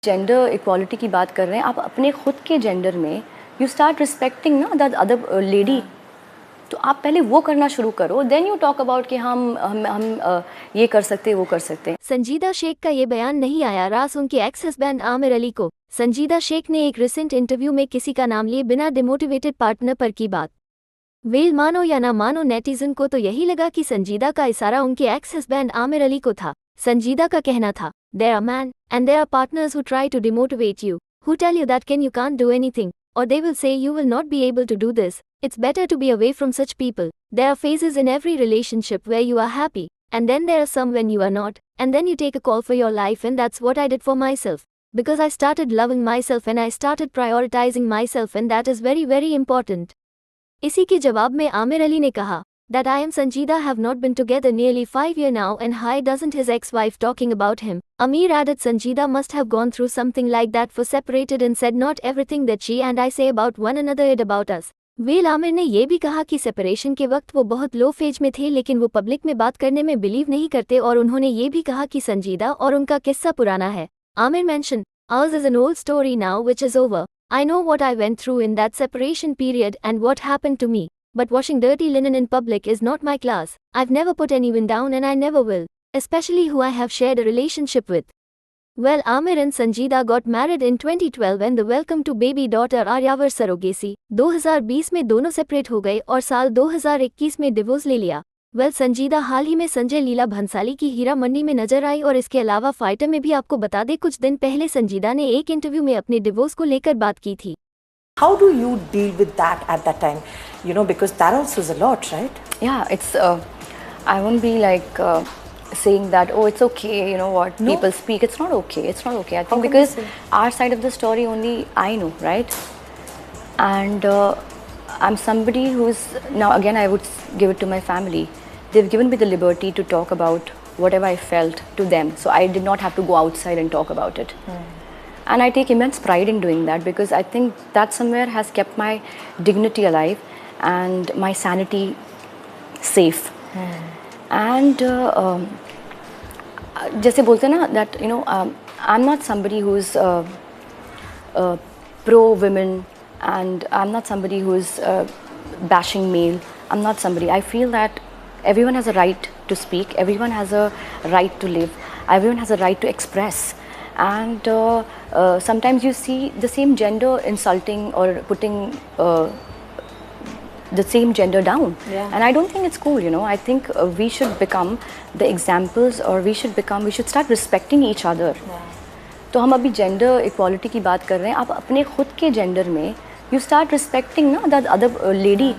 Gender equality की बात कर रहे हैं, आप अपने खुद के जेंडर में यू स्टार्ट रिस्पेक्टिंग ना दैट अदर लेडी। तो आप पहले वो करना शुरू करो, देन यू टॉक अबाउट कि हम ये कर सकते हैं, वो कर सकते हैं। संजीदा शेख का ये बयान नहीं आया रास उनके एक्स हस्बैंड आमिर अली को। संजीदा शेख ने एक रिसेंट इंटरव्यू में किसी का नाम लिए बिना डिमोटिवेटेड पार्टनर पर की बात। वेल मानो या ना मानो, नेटिजन को तो यही लगा कि संजीदा का इशारा उनके एक्स हस्बैंड आमिर अली को था। संजीदा का कहना था, there are man and there are partners who try to demotivate you, who tell you that can you can't do anything, or they will say you will not be able to do this. It's better to be away from such people. There are phases in every relationship where you are happy, and then there are some when you are not, and then you take a call for your life, and that's what I did for myself. Because I started loving myself and I started prioritizing myself, and that is very very important. इसी के जवाब में आमिर अली ने कहा that I and Sanjeeda have not been together nearly 5 years now, and why doesn't his ex-wife talking about him? Amir added Sanjeeda must have gone through something like that for separated and said not everything that she and I say about one another is about us. Well Aamir ने ये भी कहा कि separation के वक्त वो बहुत लो phase में थे, लेकिन वो पब्लिक में बात करने में बिलीव नहीं करते, और उन्होंने ये भी कहा कि संजीदा और उनका किस्सा पुराना है। Aamir mention, ours is an old story now which is over. I know what I went through in that separation period and what happened to me. But washing dirty linen in public is not my class. I've never put anyone down and I never will, especially who I have shared a relationship with. Well, Amir and Sanjeeda got married in 2012 and the welcome to baby daughter Aryavar surrogacy. 2020 में दोनों separate हो गए और साल 2021 में divorce ले लिया। Well, संजीदा हाल ही में संजय लीला भंसाली की हीरा मंडी में नजर आई, और इसके अलावा फाइटर में भी। आपको बता दें, कुछ दिन पहले संजीदा ने एक इंटरव्यू में अपने डिवोर्स को लेकर बात की थी। How do you deal with that at that time? You know, because that also is a lot, right? Yeah, it's I won't be like saying that, oh, it's okay, you know what, No. people speak. It's not okay. It's not okay. I How think can because you say? our side of the story only I know, right? And I'm somebody who's now again I would give it to my family. They've given me the liberty to talk about whatever I felt to them, so I did not have to go outside and talk about it. And I take immense pride in doing that, because I think that somewhere has kept my dignity alive and my sanity safe. And जैसे बोलते हैं ना that you know I'm not somebody who's pro women, and I'm not somebody who's bashing male. I'm not somebody. I feel that everyone has a right to speak. Everyone has a right to live. Everyone has a right to express. And sometimes you see the same gender insulting or putting the same gender down. Yeah. And I don't think it's cool, you know. I think we should become the examples, or we should start respecting each other. तो हम अभी gender equality की बात कर रहे हैं, आप अपने खुद के जेंडर में यू स्टार्ट रिस्पेक्टिंग ना दैट अदर लेडी।